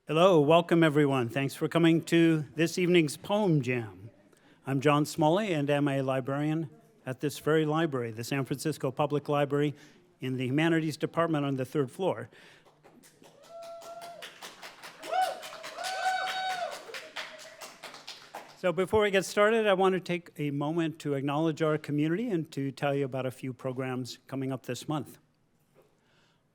Hello, welcome everyone. Thanks for coming to this evening's Poem Jam. I'm John Smalley and am a librarian at this very library, the San Francisco Public Library in the Humanities Department on the 3rd floor. So before we get started, I want to take a moment to acknowledge our community and to tell you about a few programs coming up this month.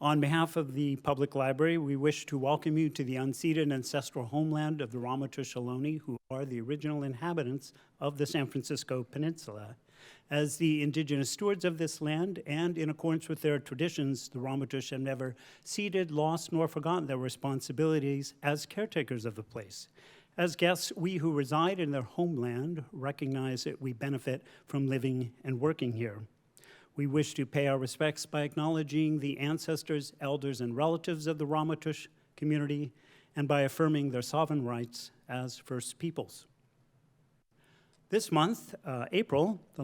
On behalf of the Public Library, we wish to welcome you to the unceded ancestral homeland of the Ramaytush Ohlone, who are the original inhabitants of the San Francisco Peninsula. As the indigenous stewards of this land, and in accordance with their traditions, the Ramaytush have never ceded, lost, nor forgotten their responsibilities as caretakers of the place. As guests, we who reside in their homeland recognize that we benefit from living and working here. We wish to pay our respects by acknowledging the ancestors, elders, and relatives of the Ramaytush community and by affirming their sovereign rights as First Peoples. This month, April, the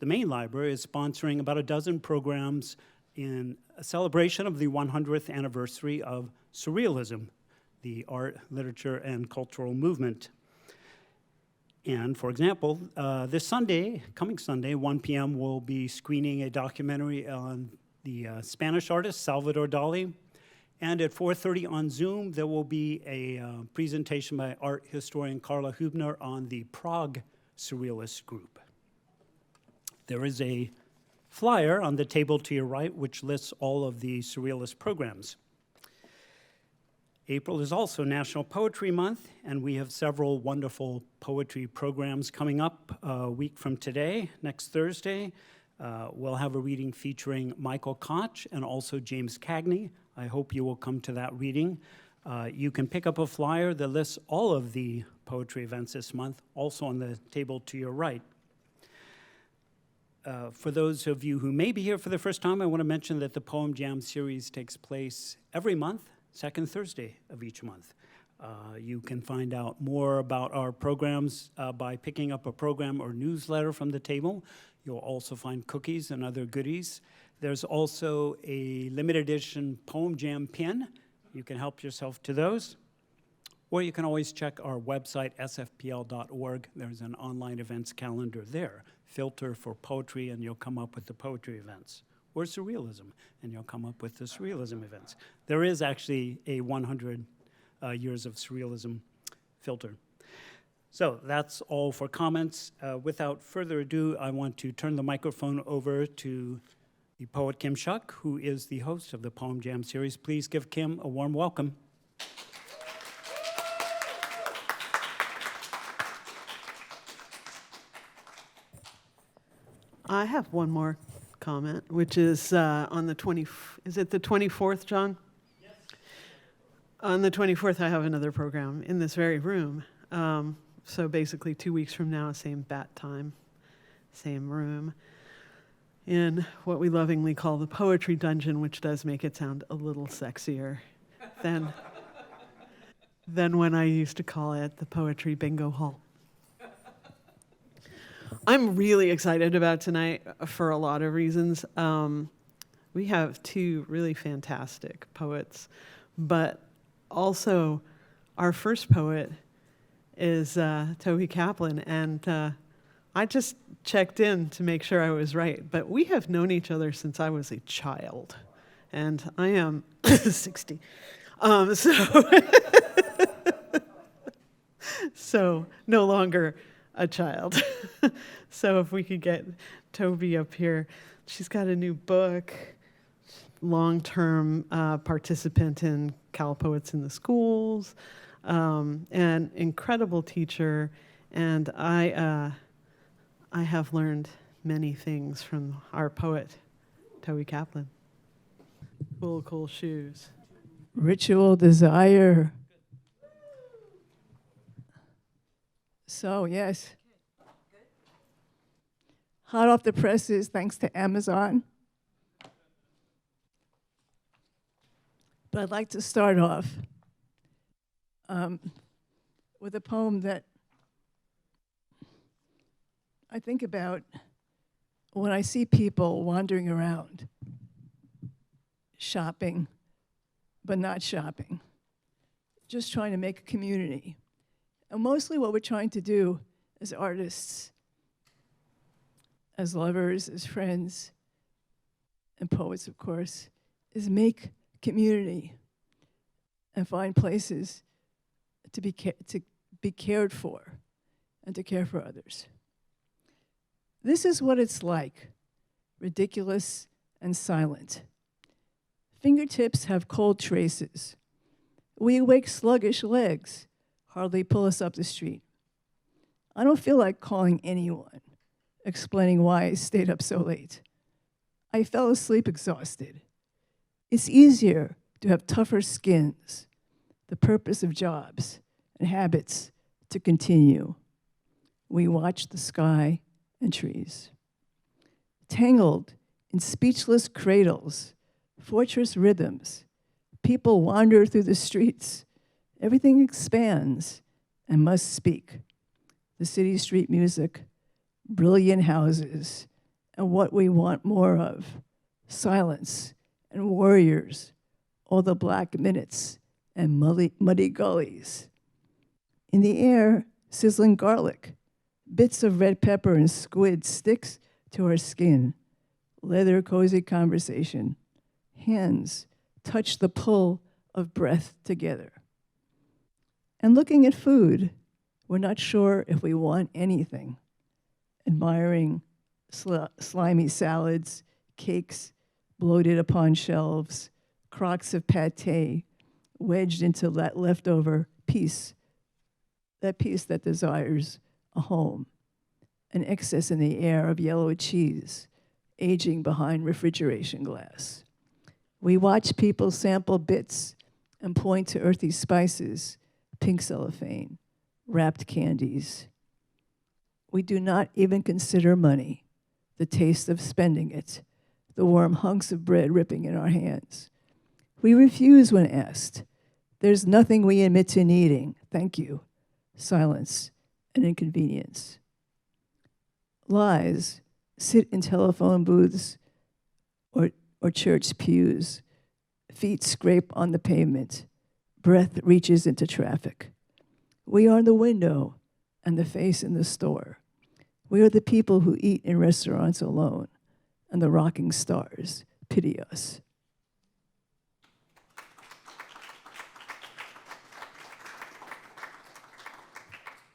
main library is sponsoring about a dozen programs in a celebration of the 100th anniversary of Surrealism, the art, literature, and cultural movement. And for example, this Sunday, coming Sunday, 1 p.m., we'll be screening a documentary on the Spanish artist Salvador Dali. And at 4:30 on Zoom, there will be a presentation by art historian Carla Hübner on the Prague Surrealist group. There is a flyer on the table to your right, which lists all of the Surrealist programs. April is also National Poetry Month, and we have several wonderful poetry programs coming up a week from today. Next Thursday, we'll have a reading featuring Michael Koch and also James Cagney. I hope you will come to that reading. You can pick up a flyer that lists all of the poetry events this month, also on the table to your right. For those of you who may be here for the first time, I want to mention that the Poem Jam series takes place every month, second Thursday of each month. You can find out more about our programs by picking up a program or newsletter from the table. You'll also find cookies and other goodies. There's also a limited edition Poem Jam pin. You can help yourself to those. Or you can always check our website, sfpl.org. There's an online events calendar there. Filter for poetry and you'll come up with the poetry events. Or surrealism, and you'll come up with the surrealism events. There is actually a 100 years of surrealism filter. So that's all for comments. Without further ado, I want to turn the microphone over to the poet Kim Shuck, who is the host of the Poem Jam series. Please give Kim a warm welcome. I have one more comment, which is on the 24th, John? Yes. On the 24th, I have another program in this very room. So basically 2 weeks from now, same bat time, same room, in what we lovingly call the Poetry Dungeon, which does make it sound a little sexier than when I used to call it the Poetry Bingo Hall. I'm really excited about tonight for a lot of reasons. We have two really fantastic poets, but also our first poet is Tobey Kaplan, and I just checked in to make sure I was right, but we have known each other since I was a child, and I am 60. So no longer a child. So if we could get Tobey up here. She's got a new book, long-term participant in Cal Poets in the Schools, an incredible teacher, and I have learned many things from our poet, Tobey Kaplan. Cool shoes. Ritual desire. So, yes. Hot off the presses, thanks to Amazon. But I'd like to start off with a poem that I think about when I see people wandering around, shopping, but not shopping, just trying to make a community. And mostly what we're trying to do as artists, as lovers, as friends, and poets, of course, is make community and find places to be cared for and to care for others. This is what it's like, ridiculous and silent. Fingertips have cold traces. We awake sluggish legs, hardly pull us up the street. I don't feel like calling anyone, explaining why I stayed up so late. I fell asleep exhausted. It's easier to have tougher skins, the purpose of jobs and habits to continue. We watch the sky and trees. Tangled in speechless cradles, fortress rhythms, people wander through the streets. Everything expands and must speak. The city street music, brilliant houses, and what we want more of, silence and warriors, all the black minutes and muddy gullies. In the air, sizzling garlic, bits of red pepper and squid sticks to our skin. Leather cozy conversation. Hands touch the pull of breath together. And looking at food, we're not sure if we want anything. Admiring slimy salads, cakes bloated upon shelves, crocks of pâté wedged into that leftover piece, that piece that desires a home. An excess in the air of yellow cheese, aging behind refrigeration glass. We watch people sample bits and point to earthy spices, pink cellophane, wrapped candies. We do not even consider money, the taste of spending it, the warm hunks of bread ripping in our hands. We refuse when asked. There's nothing we admit to needing. Thank you. Silence and inconvenience. Lies sit in telephone booths or church pews. Feet scrape on the pavement. Breath reaches into traffic. We are the window and the face in the store. We are the people who eat in restaurants alone, and the rocking stars pity us.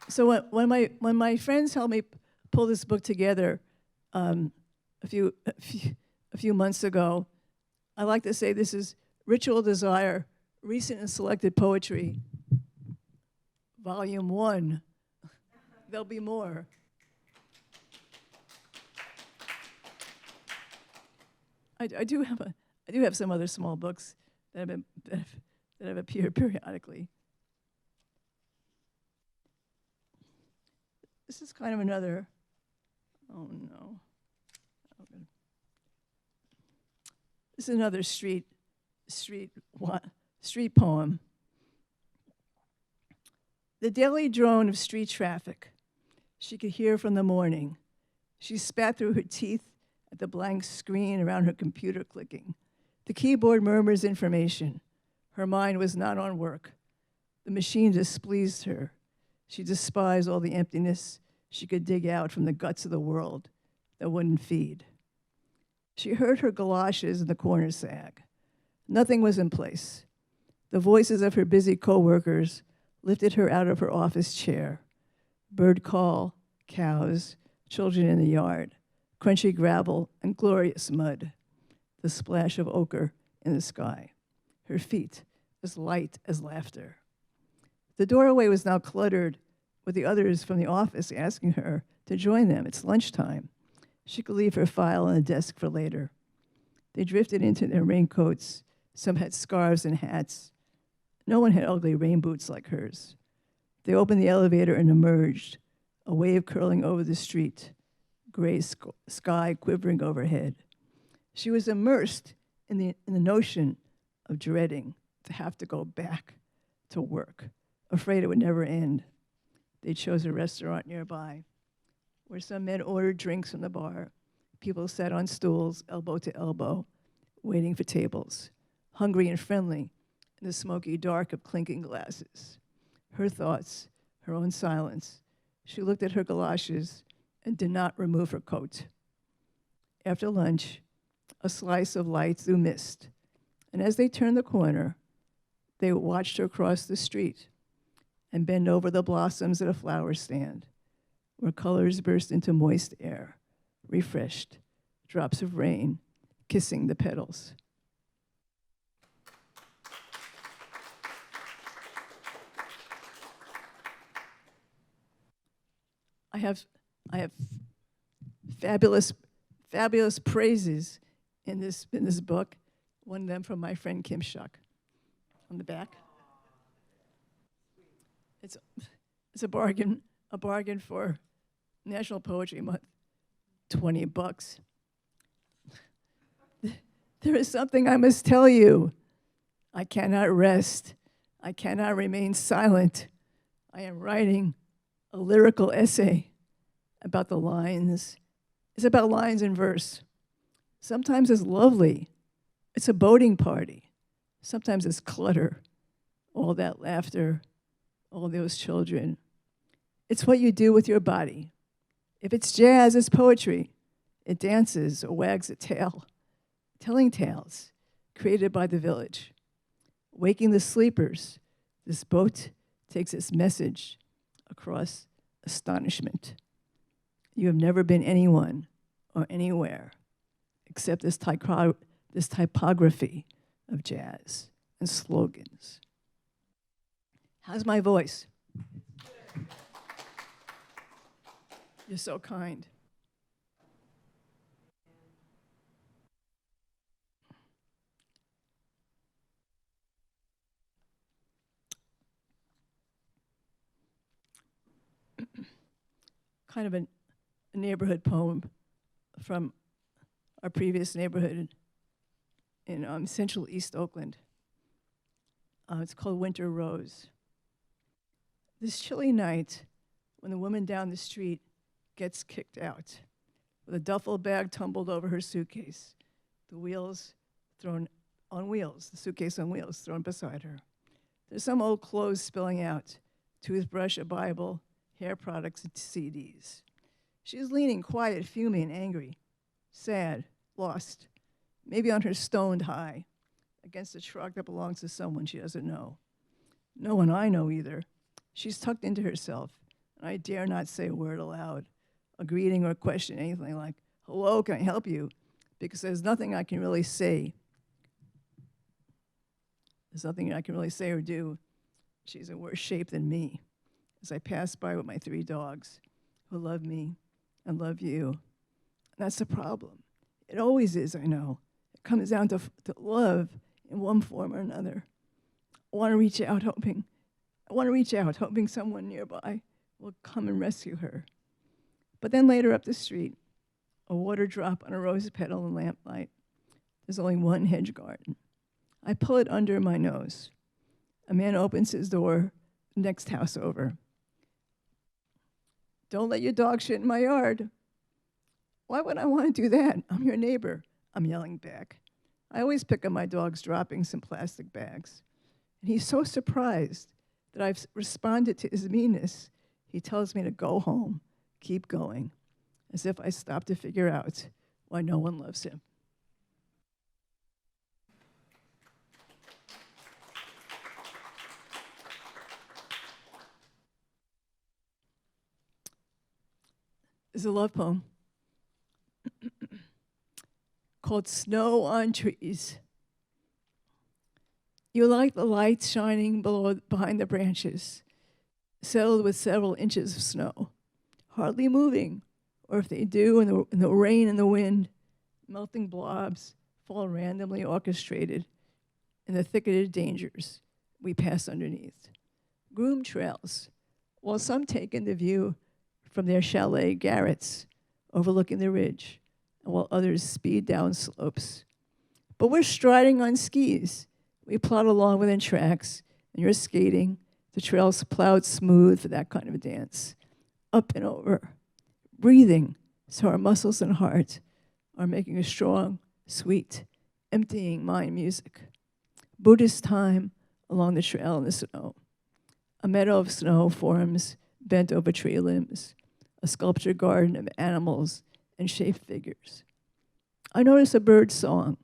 So when my friends helped me pull this book together a few months ago, I like to say this is Ritual Desire, Recent and Selected Poetry, Volume 1. There'll be more. I do have some other small books that have appeared periodically. This is kind of another. Oh no. This is another street poem. The daily drone of street traffic she could hear from the morning. She spat through her teeth at the blank screen around her computer clicking. The keyboard murmurs information. Her mind was not on work. The machine displeased her. She despised all the emptiness she could dig out from the guts of the world that wouldn't feed. She heard her galoshes in the corner sag. Nothing was in place. The voices of her busy coworkers lifted her out of her office chair. Bird call, cows, children in the yard, crunchy gravel and glorious mud, the splash of ochre in the sky, her feet as light as laughter. The doorway was now cluttered with the others from the office asking her to join them. It's lunchtime. She could leave her file on the desk for later. They drifted into their raincoats. Some had scarves and hats. No one had ugly rain boots like hers. They opened the elevator and emerged, a wave curling over the street, gray sky quivering overhead. She was immersed in the notion of dreading to have to go back to work, afraid it would never end. They chose a restaurant nearby, where some men ordered drinks from the bar. People sat on stools, elbow to elbow, waiting for tables. Hungry and friendly, in the smoky dark of clinking glasses. Her thoughts, her own silence. She looked at her galoshes and did not remove her coat. After lunch, a slice of light through mist, and as they turned the corner, they watched her cross the street and bend over the blossoms at a flower stand, where colors burst into moist air, refreshed, drops of rain kissing the petals. I have fabulous praises in this book. One of them from my friend Kim Shuck on the back. It's a bargain for National Poetry Month. $20. There is something I must tell you. I cannot rest. I cannot remain silent. I am writing a lyrical essay about the lines. It's about lines in verse. Sometimes it's lovely. It's a boating party. Sometimes it's clutter. All that laughter, all those children. It's what you do with your body. If it's jazz, it's poetry. It dances or wags a tail, telling tales created by the village. Waking the sleepers, this boat takes its message across astonishment. You have never been anyone or anywhere except this typography of jazz and slogans. How's my voice? You're so kind. Kind of a neighborhood poem from our previous neighborhood in Central East Oakland. It's called Winter Rose. This chilly night, when the woman down the street gets kicked out, with a duffel bag tumbled over her suitcase, the wheels thrown on wheels, the suitcase on wheels thrown beside her. There's some old clothes spilling out, toothbrush, a Bible, hair products, and CDs. She's leaning quiet, fuming, angry, sad, lost, maybe on her stoned high, against a truck that belongs to someone she doesn't know. No one I know either. She's tucked into herself, and I dare not say a word aloud, a greeting or a question, anything like, hello, can I help you? Because there's nothing I can really say. There's nothing I can really say or do. She's in worse shape than me. As I pass by with my 3 dogs who love me and love you. And that's the problem. It always is, I know. It comes down to love in one form or another. I want to reach out hoping someone nearby will come and rescue her. But then later up the street, a water drop on a rose petal and lamplight. There's only one hedge garden. I pull it under my nose. A man opens his door, next house over. Don't let your dog shit in my yard. Why would I want to do that? I'm your neighbor, I'm yelling back. I always pick up my dog's droppings in plastic bags. And he's so surprised that I've responded to his meanness. He tells me to go home, keep going, as if I stopped to figure out why no one loves him. It's a love poem called Snow on Trees. You like the lights shining behind the branches, settled with several inches of snow, hardly moving, or if they do, in the rain and the wind, melting blobs fall randomly orchestrated in the thicketed dangers we pass underneath. Groomed trails, while some take in the view from their chalet garrets overlooking the ridge, and while others speed down slopes. But we're striding on skis. We plod along within tracks, and you're skating. The trail's plowed smooth for that kind of a dance. Up and over, breathing, so our muscles and heart are making a strong, sweet, emptying mind music. Buddhist time along the trail in the snow. A meadow of snow forms bent over tree limbs, a sculptured garden of animals and shaped figures. I notice a bird song,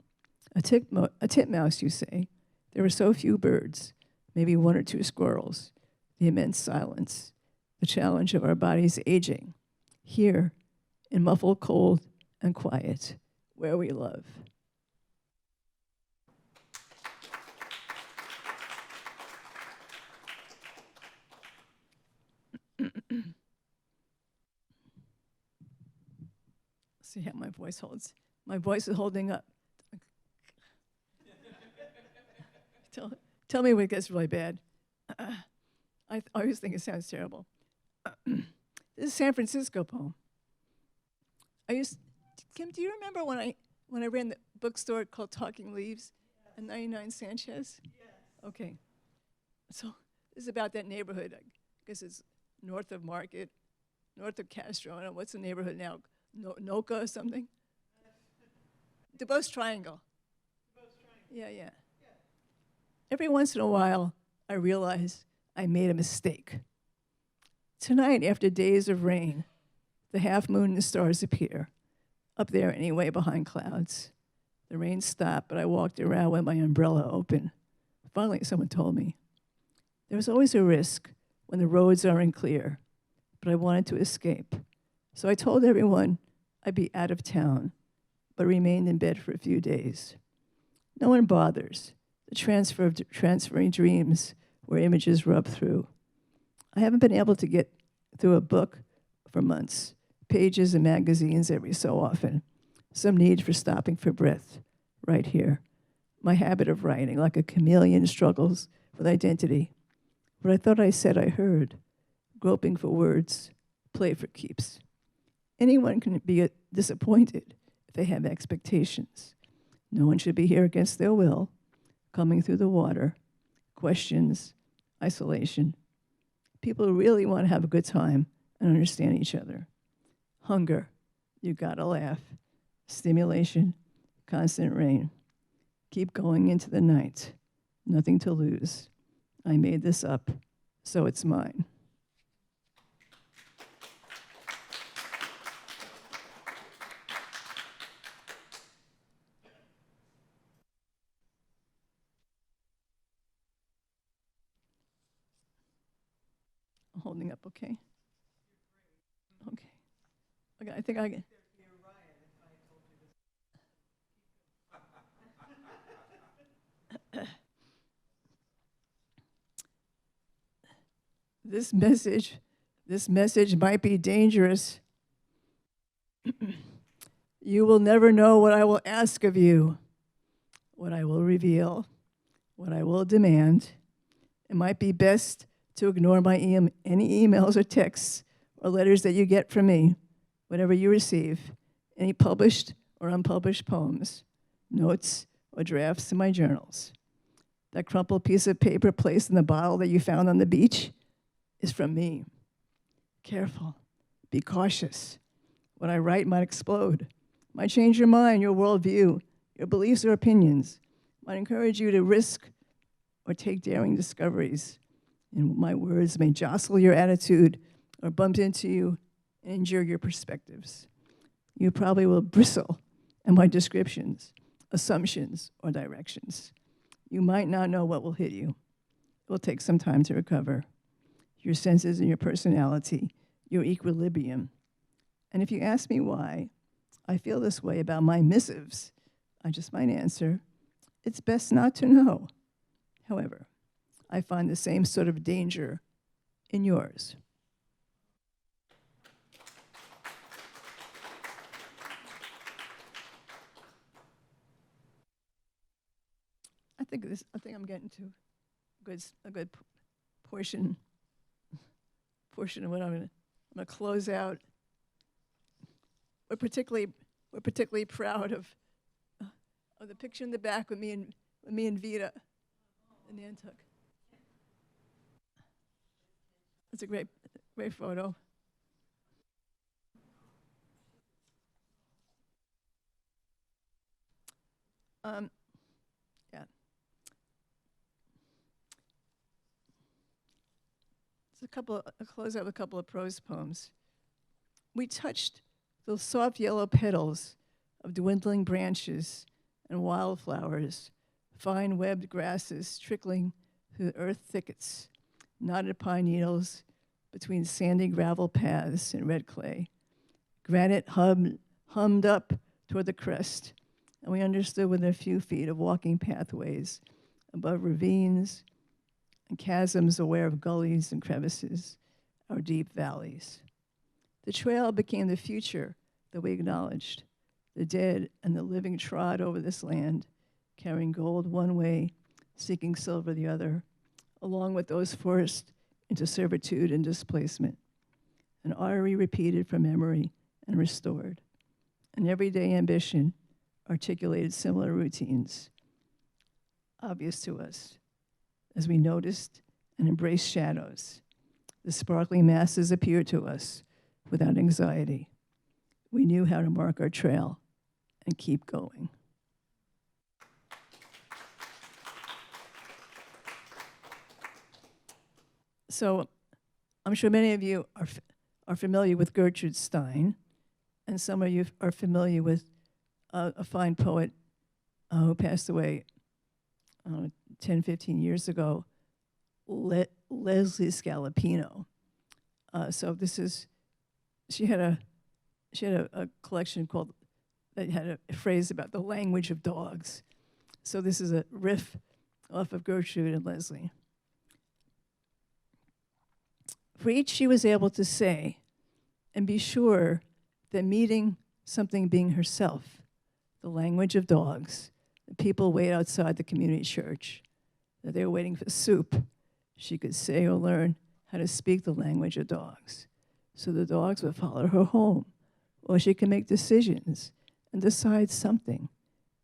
a titmouse, you say. There are so few birds, maybe one or two squirrels, the immense silence, the challenge of our bodies aging, here in muffled cold and quiet, where we love. See how my voice holds. My voice is holding up. Tell me when it gets really bad. I always think it sounds terrible. This is a San Francisco poem. Kim, do you remember when I ran the bookstore called Talking Leaves on 99 Sanchez? Yes. Okay. So this is about that neighborhood. I guess it's north of Market, north of Castro. I don't know, what's the neighborhood now? Noka or something? DuBose Triangle. Yeah. Every once in a while, I realize I made a mistake. Tonight, after days of rain, the half moon and the stars appear, up there anyway behind clouds. The rain stopped, but I walked around with my umbrella open. Finally, someone told me. There's always a risk when the roads aren't clear, but I wanted to escape. So I told everyone I'd be out of town, but remained in bed for a few days. No one bothers. The transferring dreams where images rub through. I haven't been able to get through a book for months, pages and magazines every so often. Some need for stopping for breath, right here. My habit of writing, like a chameleon, struggles with identity. What I thought I said I heard, groping for words, play for keeps. Anyone can be disappointed if they have expectations. No one should be here against their will, coming through the water, questions, isolation. People who really want to have a good time and understand each other. Hunger, you gotta laugh. Stimulation, constant rain. Keep going into the night. Nothing to lose. I made this up, so it's mine. I'm holding up, okay? Okay, I think I can. This message might be dangerous. You will never know what I will ask of you, what I will reveal, what I will demand. It might be best to ignore my any emails or texts or letters that you get from me, whatever you receive, any published or unpublished poems, notes, or drafts in my journals. That crumpled piece of paper placed in the bottle that you found on the beach is from me. Careful, be cautious. What I write might explode, might change your mind, your worldview, your beliefs or opinions, might encourage you to risk or take daring discoveries. And my words may jostle your attitude or bump into you and injure your perspectives. You probably will bristle at my descriptions, assumptions, or directions. You might not know what will hit you. It will take some time to recover. Your senses and your personality, your equilibrium. And if you ask me why I feel this way about my missives, I just might answer, it's best not to know. However, I find the same sort of danger in yours. I think I'm getting to a good portion of what I'm gonna close out. We're particularly proud of the picture in the back with me and Vita in Nantucket. It's a great photo. Yeah. I'll close out with a couple of prose poems. We touched the soft yellow petals of dwindling branches and wildflowers, fine webbed grasses trickling through the earth thickets, knotted pine needles between sandy gravel paths and red clay. Granite hummed up toward the crest, and we understood within a few feet of walking pathways above ravines and chasms aware of gullies and crevices, our deep valleys. The trail became the future that we acknowledged. The dead and the living trod over this land, carrying gold one way, seeking silver the other, along with those forced into servitude and displacement. An artery repeated from memory and restored. An everyday ambition articulated similar routines, obvious to us as we noticed and embraced shadows. The sparkling masses appeared to us without anxiety. We knew how to mark our trail and keep going. So I'm sure many of you are familiar with Gertrude Stein, and some of you are familiar with a fine poet who passed away 10, 15 years ago, Leslie Scalapino. So this is, she had a collection called, that had a phrase about the language of dogs. So this is a riff off of Gertrude and Leslie. For each she was able to say and be sure that meeting something being herself, the language of dogs, the people wait outside the community church, that they were waiting for soup, she could say or learn how to speak the language of dogs. So the dogs would follow her home, or she could make decisions and decide something,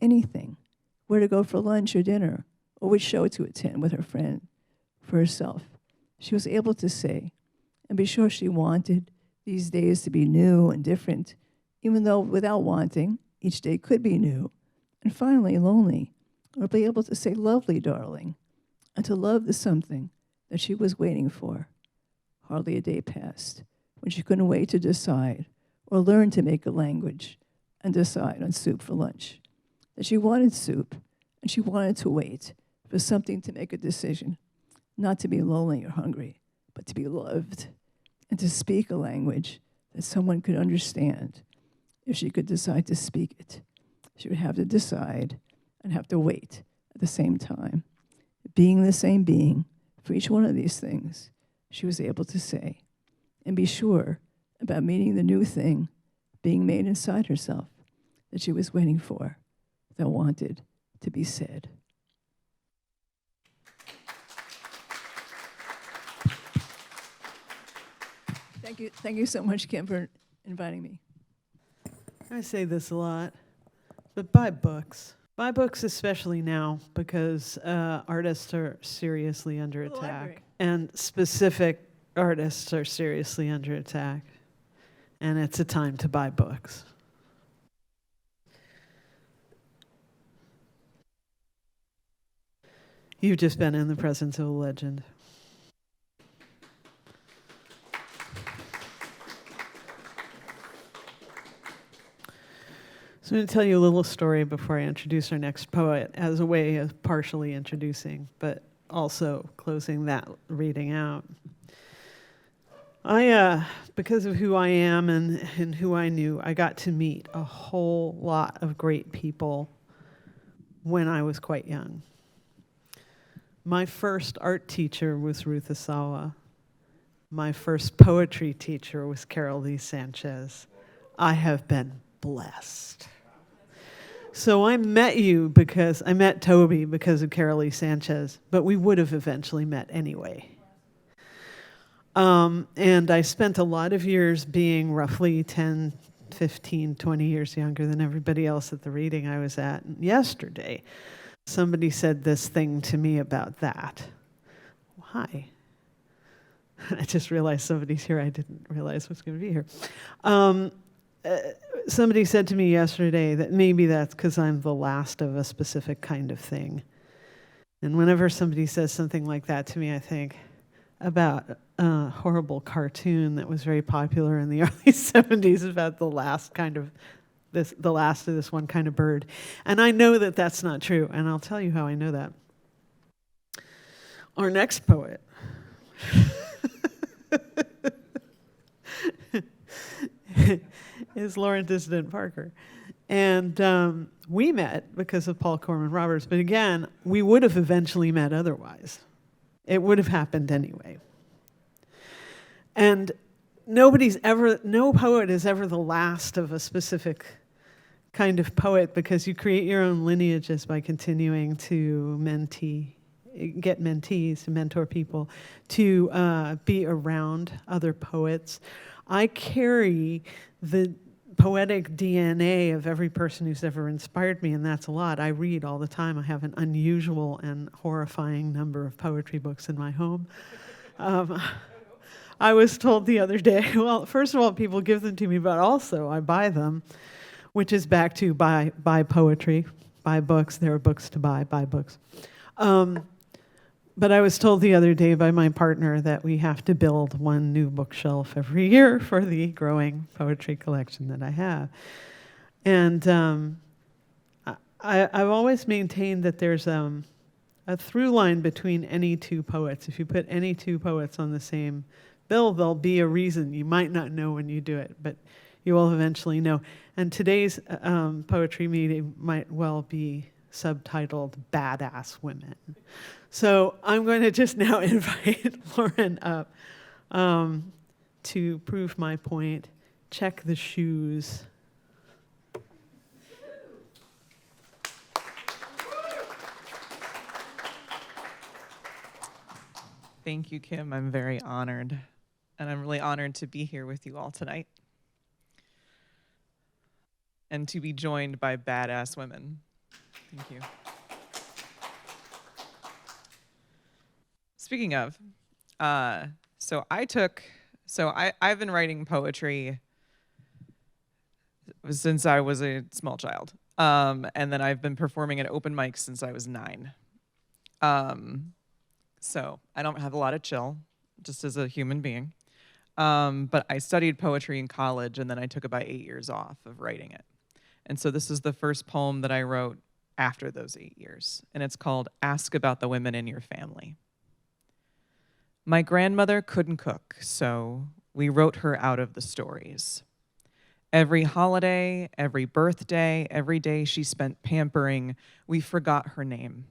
anything, where to go for lunch or dinner, or which show to attend with her friend. For herself, she was able to say and be sure she wanted these days to be new and different, even though without wanting, each day could be new, and finally lonely, or be able to say lovely, darling, and to love the something that she was waiting for. Hardly a day passed when she couldn't wait to decide or learn to make a language and decide on soup for lunch. That she wanted soup, and she wanted to wait for something to make a decision, not to be lonely or hungry, but to be loved, and to speak a language that someone could understand. If she could decide to speak it, she would have to decide and have to wait at the same time. Being the same being for each one of these things, she was able to say and be sure about meeting the new thing being made inside herself that she was waiting for, that wanted to be said. Thank you so much, Kim, for inviting me. I say this a lot, but buy books. Buy books, especially now, because artists are seriously under The library. attack. And specific artists are seriously under attack. And it's a time to buy books. You've just been in the presence of a legend. So I'm going to tell you a little story before I introduce our next poet as a way of partially introducing, but also closing that reading out. Because of who I am and who I knew, I got to meet a whole lot of great people when I was quite young. My first art teacher was Ruth Asawa. My first poetry teacher was Carol Lee Sanchez. I have been blessed. So I met Tobey because of Carol Lee Sanchez, but we would have eventually met anyway. And I spent a lot of years being roughly 10, 15, 20 years younger than everybody else at the reading I was at. And yesterday, somebody said this thing to me about that. Why? I just realized somebody's here. I didn't realize was going to be here. Somebody said to me yesterday that maybe that's because I'm the last of a specific kind of thing. And whenever somebody says something like that to me, I think, about a horrible cartoon that was very popular in the early 70s about the last of this one kind of bird. And I know that that's not true, and I'll tell you how I know that. Our next poet is Lauren Dissident Parker. And we met because of Paul Corman Roberts, but again, we would have eventually met otherwise. It would have happened anyway. And no poet is ever the last of a specific kind of poet, because you create your own lineages by continuing to get mentees, to mentor people, to be around other poets. I carry the poetic DNA of every person who's ever inspired me, and that's a lot. I read all the time. I have an unusual and horrifying number of poetry books in my home. I was told the other day, well, first of all, people give them to me, but also I buy them, which is back to buy poetry, buy books. There are books to buy books. But I was told the other day by my partner that we have to build one new bookshelf every year for the growing poetry collection that I have. And I've always maintained that there's a through line between any two poets. If you put any two poets on the same bill, there'll be a reason. You might not know when you do it, but you will eventually know. And today's poetry meeting might well be subtitled Badass Women. So I'm going to just now invite Lauren up to prove my point. Check the shoes. Thank you, Kim. I'm very honored. And I'm really honored to be here with you all tonight. And to be joined by badass women. Thank you. Speaking of, I've been writing poetry since I was a small child. And then I've been performing at open mics since I was 9. So I don't have a lot of chill, just as a human being. But I studied poetry in college, and then I took about 8 years off of writing it. And so this is the first poem that I wrote after those 8 years. And it's called Ask About the Women in Your Family. My grandmother couldn't cook, so we wrote her out of the stories. Every holiday, every birthday, every day she spent pampering, we forgot her name.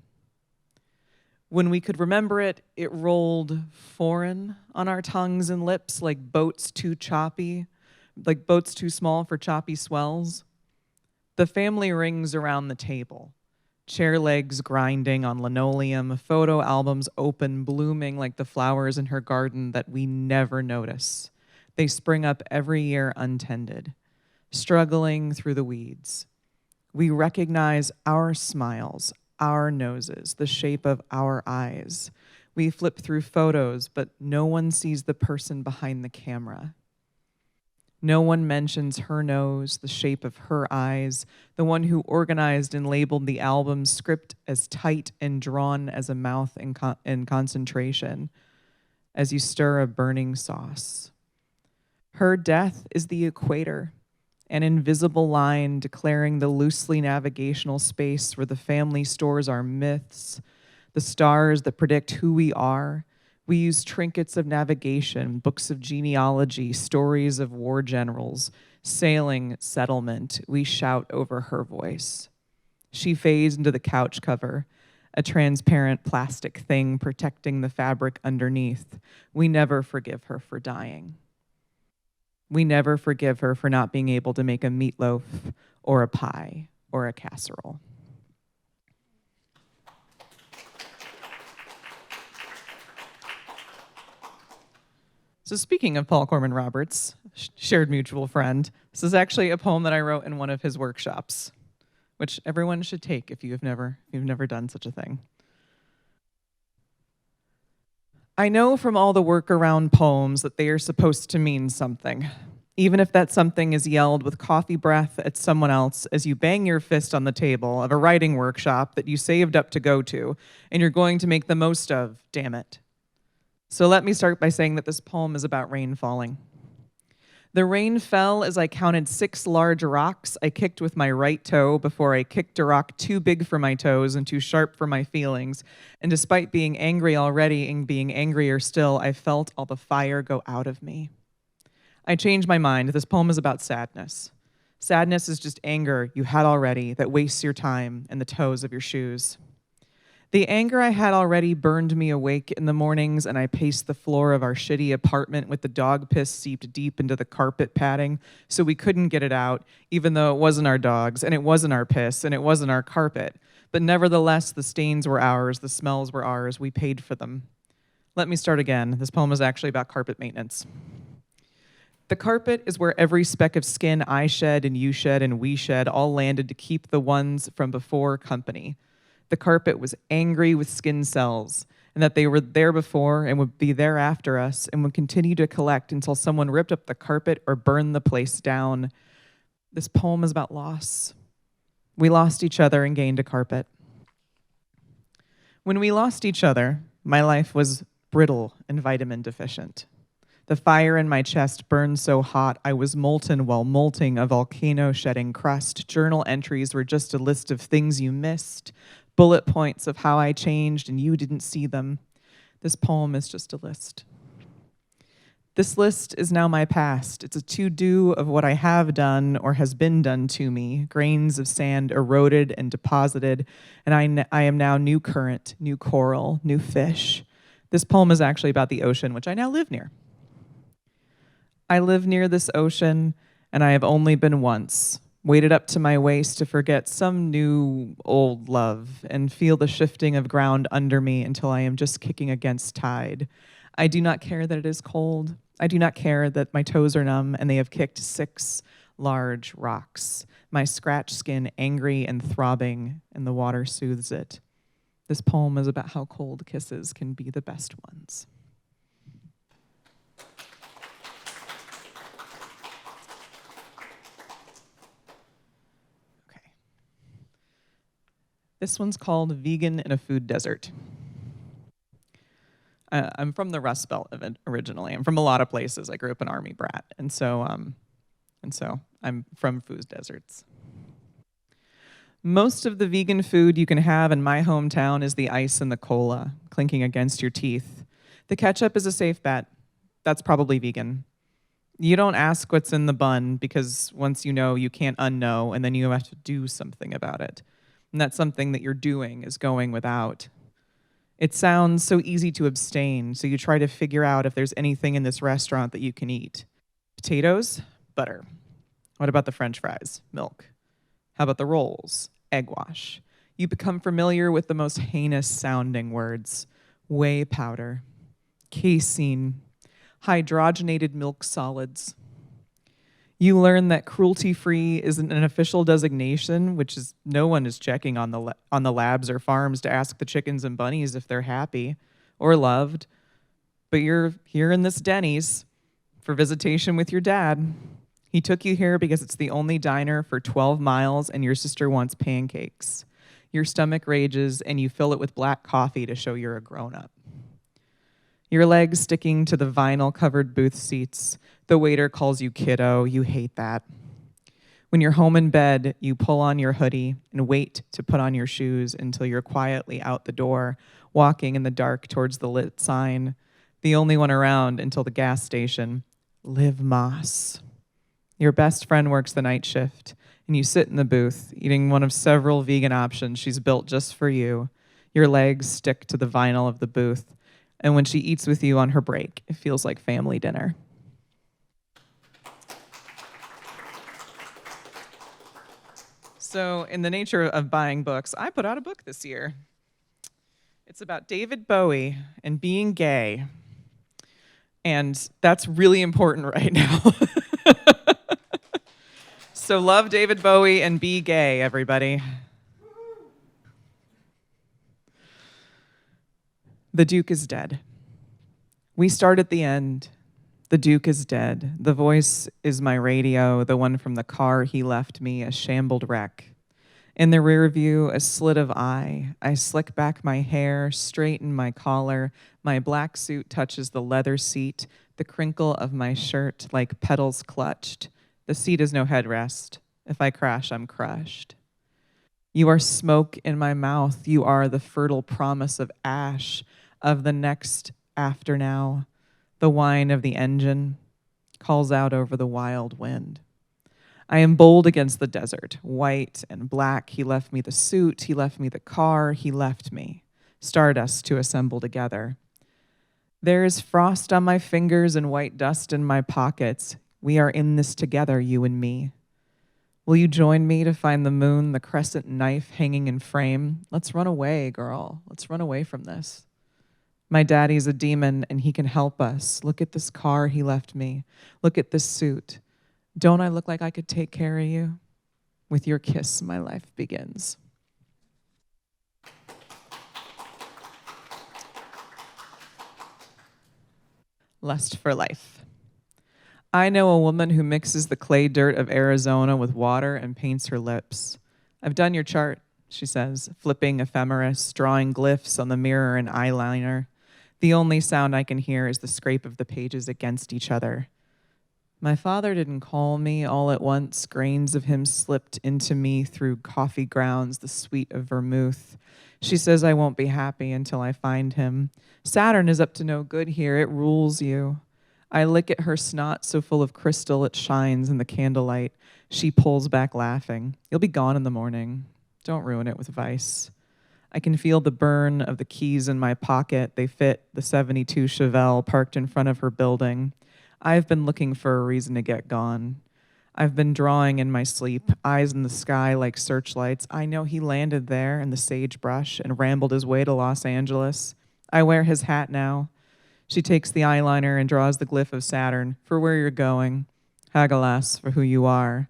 When we could remember it, it rolled foreign on our tongues and lips like boats too choppy, like boats too small for choppy swells. The family rings around the table, chair legs grinding on linoleum, photo albums open, blooming like the flowers in her garden that we never notice. They spring up every year untended, struggling through the weeds. We recognize our smiles, our noses, the shape of our eyes. We flip through photos, but no one sees the person behind the camera. No one mentions her nose, the shape of her eyes, the one who organized and labeled the album's script as tight and drawn as a mouth in concentration, as you stir a burning sauce. Her death is the equator, an invisible line declaring the loosely navigational space where the family stores our myths, the stars that predict who we are. We use trinkets of navigation, books of genealogy, stories of war generals, sailing, settlement. We shout over her voice. She fades into the couch cover, a transparent plastic thing protecting the fabric underneath. We never forgive her for dying. We never forgive her for not being able to make a meatloaf or a pie or a casserole. So speaking of Paul Corman Roberts, shared mutual friend, this is actually a poem that I wrote in one of his workshops, which everyone should take if you've never done such a thing. I know from all the work around poems that they are supposed to mean something, even if that something is yelled with coffee breath at someone else as you bang your fist on the table of a writing workshop that you saved up to go to, and you're going to make the most of, damn it. So let me start by saying that this poem is about rain falling. The rain fell as I counted 6 large rocks I kicked with my right toe before I kicked a rock too big for my toes and too sharp for my feelings. And despite being angry already and being angrier still, I felt all the fire go out of me. I changed my mind. This poem is about sadness. Sadness is just anger you had already that wastes your time and the toes of your shoes. The anger I had already burned me awake in the mornings, and I paced the floor of our shitty apartment with the dog piss seeped deep into the carpet padding, so we couldn't get it out, even though it wasn't our dogs, and it wasn't our piss, and it wasn't our carpet. But nevertheless, the stains were ours, the smells were ours, we paid for them. Let me start again. This poem is actually about carpet maintenance. The carpet is where every speck of skin I shed and you shed and we shed all landed to keep the ones from before company. The carpet was angry with skin cells, and that they were there before and would be there after us and would continue to collect until someone ripped up the carpet or burned the place down. This poem is about loss. We lost each other and gained a carpet. When we lost each other, my life was brittle and vitamin deficient. The fire in my chest burned so hot I was molten while molting a volcano shedding crust. Journal entries were just a list of things you missed, bullet points of how I changed and you didn't see them. This poem is just a list. This list is now my past. It's a to-do of what I have done or has been done to me, grains of sand eroded and deposited, and I am now new current, new coral, new fish. This poem is actually about the ocean, which I now live near. I live near this ocean, and I have only been once. Waded up to my waist to forget some new old love and feel the shifting of ground under me until I am just kicking against tide. I do not care that it is cold. I do not care that my toes are numb and they have kicked 6 large rocks. My scratched skin angry and throbbing, and the water soothes it. This poem is about how cold kisses can be the best ones. This one's called Vegan in a Food Desert. I'm from the Rust Belt originally. I'm from a lot of places. I grew up an Army brat, and so I'm from food deserts. Most of the vegan food you can have in my hometown is the ice and the cola clinking against your teeth. The ketchup is a safe bet. That's probably vegan. You don't ask what's in the bun because once you know, you can't unknow, and then you have to do something about it. And that's something that you're doing is going without. It sounds so easy to abstain, so you try to figure out if there's anything in this restaurant that you can eat. Potatoes, butter. What about the French fries? Milk. How about the rolls? Egg wash. You become familiar with the most heinous sounding words. Whey powder, casein, hydrogenated milk solids. You learn that cruelty-free isn't an official designation, which is no one is checking on the labs or farms to ask the chickens and bunnies if they're happy or loved. But you're here in this Denny's for visitation with your dad. He took you here because it's the only diner for 12 miles and your sister wants pancakes. Your stomach rages and you fill it with black coffee to show you're a grown-up. Your legs sticking to the vinyl-covered booth seats. The waiter calls you kiddo. You hate that. When you're home in bed, you pull on your hoodie and wait to put on your shoes until you're quietly out the door, walking in the dark towards the lit sign, the only one around until the gas station. Live Moss. Your best friend works the night shift, and you sit in the booth, eating one of several vegan options she's built just for you. Your legs stick to the vinyl of the booth, and when she eats with you on her break, it feels like family dinner. So in the nature of buying books, I put out a book this year. It's about David Bowie and being gay. And that's really important right now. So love David Bowie and be gay, everybody. The Duke is dead. We start at the end. The Duke is dead. The voice is my radio, the one from the car he left me, a shambled wreck. In the rear view, a slit of eye. I slick back my hair, straighten my collar. My black suit touches the leather seat, the crinkle of my shirt like petals clutched. The seat is no headrest. If I crash, I'm crushed. You are smoke in my mouth. You are the fertile promise of ash, of the next after now. The whine of the engine calls out over the wild wind. I am bold against the desert, white and black. He left me the suit, he left me the car, he left me. Stardust to assemble together. There is frost on my fingers and white dust in my pockets. We are in this together, you and me. Will you join me to find the moon, the crescent knife hanging in frame? Let's run away, girl. Let's run away from this. My daddy's a demon and he can help us. Look at this car he left me. Look at this suit. Don't I look like I could take care of you? With your kiss, my life begins. Lust for life. I know a woman who mixes the clay dirt of Arizona with water and paints her lips. I've done your chart, she says, flipping ephemeris, drawing glyphs on the mirror and eyeliner. The only sound I can hear is the scrape of the pages against each other. My father didn't call me all at once. Grains of him slipped into me through coffee grounds, the sweet of vermouth. She says I won't be happy until I find him. Saturn is up to no good here. It rules you. I lick at her snot so full of crystal it shines in the candlelight. She pulls back laughing. You'll be gone in the morning. Don't ruin it with vice. I can feel the burn of the keys in my pocket. They fit the 72 Chevelle parked in front of her building. I've been looking for a reason to get gone. I've been drawing in my sleep, eyes in the sky like searchlights. I know he landed there in the sagebrush and rambled his way to Los Angeles. I wear his hat now. She takes the eyeliner and draws the glyph of Saturn for where you're going. Hagelas for who you are.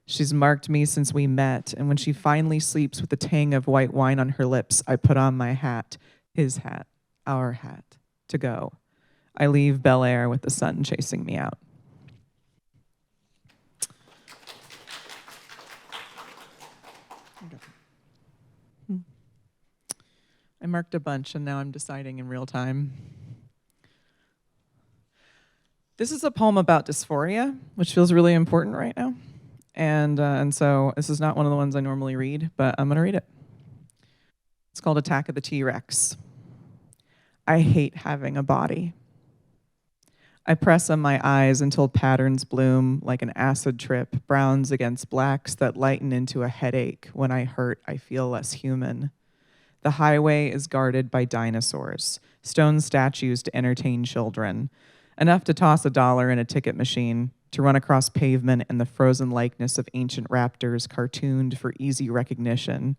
She's marked me since we met, and when she finally sleeps with the tang of white wine on her lips, I put on my hat, his hat, our hat, to go. I leave Bel Air with the sun chasing me out. I marked a bunch, and now I'm deciding in real time. This is a poem about dysphoria, which feels really important right now. And so this is not one of the ones I normally read, but I'm going to read it. It's called Attack of the T-Rex. I hate having a body. I press on my eyes until patterns bloom like an acid trip, browns against blacks that lighten into a headache. When I hurt, I feel less human. The highway is guarded by dinosaurs, stone statues to entertain children, enough to toss $1 in a ticket machine, to run across pavement in the frozen likeness of ancient raptors cartooned for easy recognition.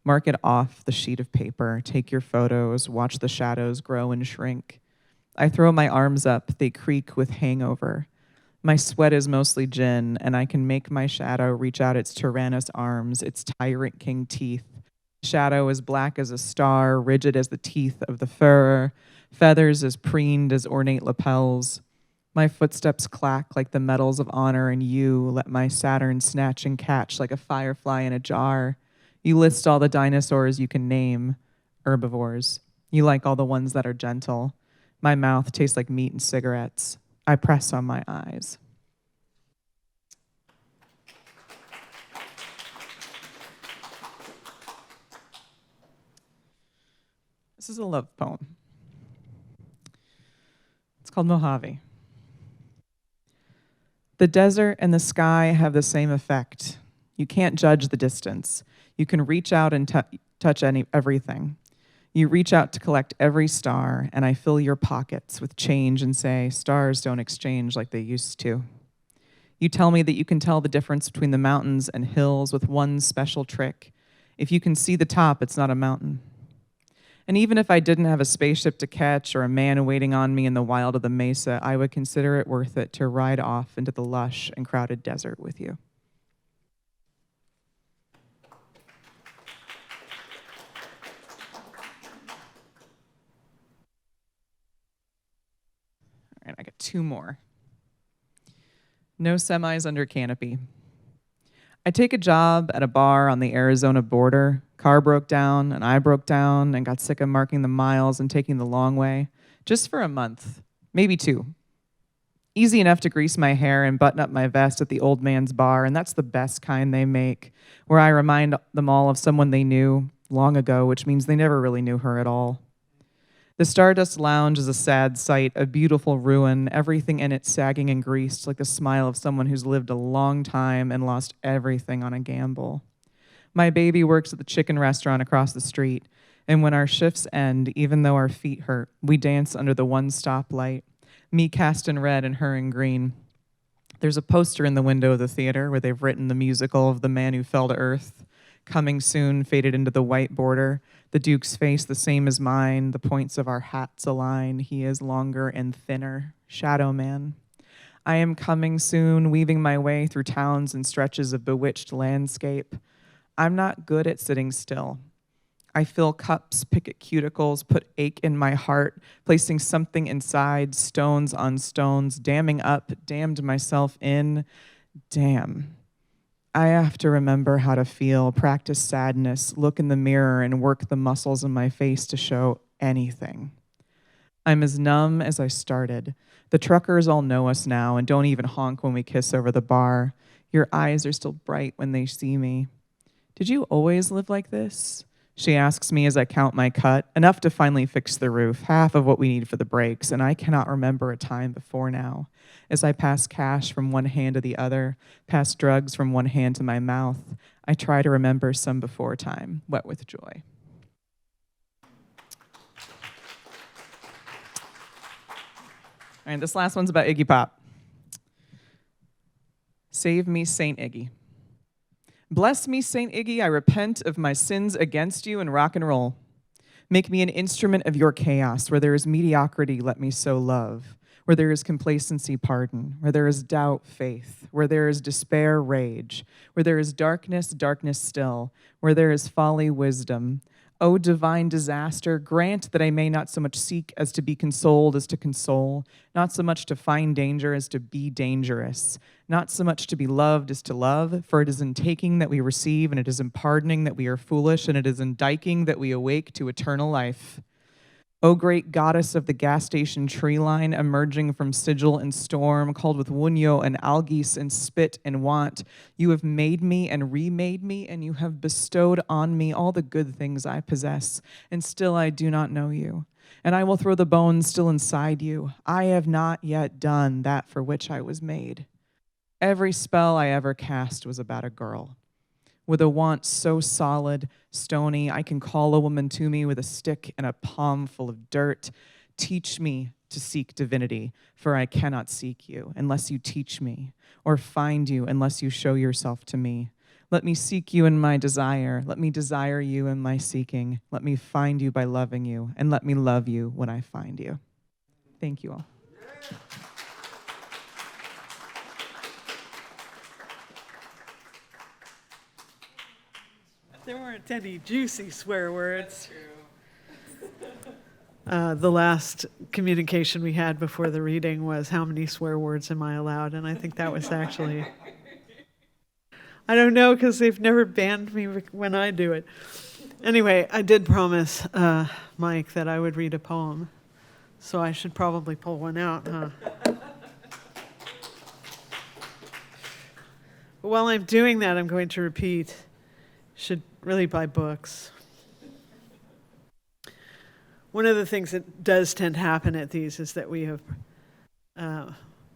Mark it off the sheet of paper, take your photos, watch the shadows grow and shrink. I throw my arms up, they creak with hangover. My sweat is mostly gin, and I can make my shadow reach out its tyrannous arms, its tyrant king teeth. Shadow as black as a star, rigid as the teeth of the fur, feathers as preened as ornate lapels. My footsteps clack like the metals of honor, and you let my Saturn snatch and catch like a firefly in a jar. You list all the dinosaurs you can name, herbivores. You like all the ones that are gentle. My mouth tastes like meat and cigarettes. I press on my eyes. This is a love poem. It's called Mojave. The desert and the sky have the same effect. You can't judge the distance. You can reach out and touch everything. You reach out to collect every star, and I fill your pockets with change and say, stars don't exchange like they used to. You tell me that you can tell the difference between the mountains and hills with one special trick. If you can see the top, it's not a mountain. And even if I didn't have a spaceship to catch or a man waiting on me in the wild of the mesa, I would consider it worth it to ride off into the lush and crowded desert with you. All right, I got 2 more. No semis under canopy. I take a job at a bar on the Arizona border. Car broke down, and I broke down and got sick of marking the miles and taking the long way. Just for a month, maybe 2. Easy enough to grease my hair and button up my vest at the old man's bar, and that's the best kind they make, where I remind them all of someone they knew long ago, which means they never really knew her at all. The Stardust Lounge is a sad sight, a beautiful ruin, everything in it sagging and greased like the smile of someone who's lived a long time and lost everything on a gamble. My baby works at the chicken restaurant across the street, and when our shifts end, even though our feet hurt, we dance under the one stoplight, me cast in red and her in green. There's a poster in the window of the theater where they've written the musical of The Man Who Fell to Earth. Coming soon faded into the white border. The Duke's face the same as mine. The points of our hats align. He is longer and thinner. Shadow Man. I am coming soon, weaving my way through towns and stretches of bewitched landscape. I'm not good at sitting still. I fill cups, pick at cuticles, put ache in my heart, placing something inside, stones on stones, damming up, damned myself in. Damn. I have to remember how to feel, practice sadness, look in the mirror, and work the muscles in my face to show anything. I'm as numb as I started. The truckers all know us now and don't even honk when we kiss over the bar. Your eyes are still bright when they see me. Did you always live like this? She asks me as I count my cut, enough to finally fix the roof, half of what we need for the brakes, and I cannot remember a time before now. As I pass cash from one hand to the other, pass drugs from one hand to my mouth, I try to remember some before time, wet with joy. And this last one's about Iggy Pop. Save me, Saint Iggy. Bless me, Saint Iggy, I repent of my sins against you in rock and roll. Make me an instrument of your chaos. Where there is mediocrity, let me sow love. Where there is complacency, pardon. Where there is doubt, faith. Where there is despair, rage. Where there is darkness, darkness still. Where there is folly, wisdom. O divine disaster, grant that I may not so much seek as to be consoled as to console, not so much to find danger as to be dangerous, not so much to be loved as to love, for it is in taking that we receive, and it is in pardoning that we are foolish, and it is in diking that we awake to eternal life. O great goddess of the gas station tree line, emerging from sigil and storm, called with wunyo and algis and spit and want, you have made me and remade me, and you have bestowed on me all the good things I possess, and still I do not know you. And I will throw the bones still inside you. I have not yet done that for which I was made. Every spell I ever cast was about a girl. With a want so solid, stony, I can call a woman to me with a stick and a palm full of dirt. Teach me to seek divinity, for I cannot seek you unless you teach me, or find you unless you show yourself to me. Let me seek you in my desire. Let me desire you in my seeking. Let me find you by loving you, and let me love you when I find you. Thank you all. There weren't any juicy swear words. The last communication we had before the reading was, how many swear words am I allowed? And I think that was actually, I don't know, because they've never banned me when I do it. Anyway, I did promise Mike that I would read a poem, so I should probably pull one out, huh? But while I'm doing that, I'm going to repeat, should really buy books. One of the things that does tend to happen at these is that we have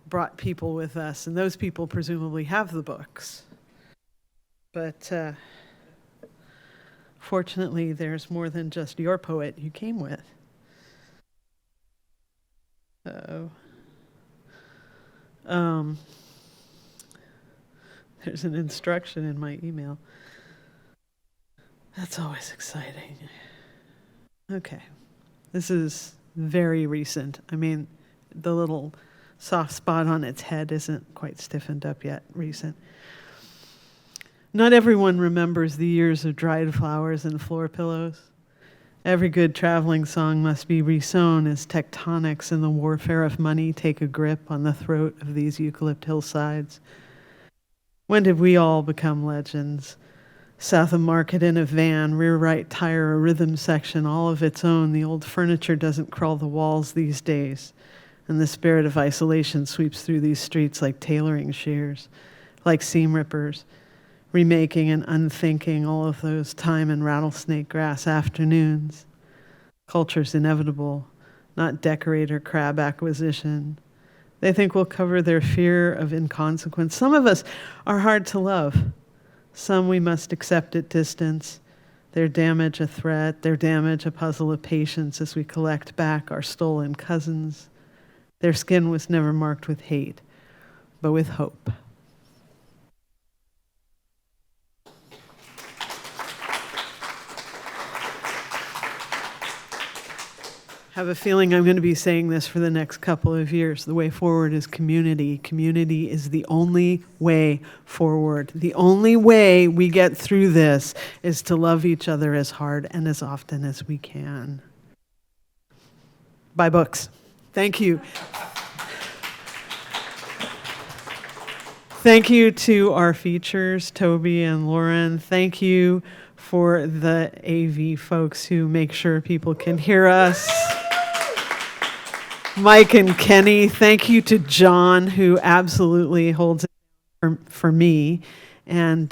brought people with us, and those people presumably have the books. But fortunately, there's more than just your poet you came with. There's an instruction in my email. That's always exciting. Okay. This is very recent. I mean, the little soft spot on its head isn't quite stiffened up yet. Recent. Not everyone remembers the years of dried flowers and floor pillows. Every good traveling song must be resown as tectonics and the warfare of money take a grip on the throat of these eucalypt hillsides. When did we all become legends? South of Market in a van, rear right tire, a rhythm section, all of its own. The old furniture doesn't crawl the walls these days. And the spirit of isolation sweeps through these streets like tailoring shears, like seam rippers, remaking and unthinking all of those time and rattlesnake grass afternoons. Culture's inevitable, not decorator crab acquisition. They think we'll cover their fear of inconsequence. Some of us are hard to love. Some we must accept at distance. Their damage a threat, their damage a puzzle of patience as we collect back our stolen cousins. Their skin was never marked with hate, but with hope. Have a feeling I'm going to be saying this for the next couple of years. The way forward is community. Community is the only way forward. The only way we get through this is to love each other as hard and as often as we can. Buy books. Thank you. Thank you to our features, Tobey and Lauren. Thank you for the AV folks who make sure people can hear us. Mike and Kenny, thank you to John, who absolutely holds it for me. And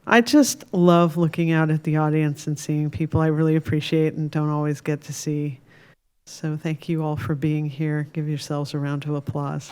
I just love looking out at the audience and seeing people I really appreciate and don't always get to see. So thank you all for being here. Give yourselves a round of applause.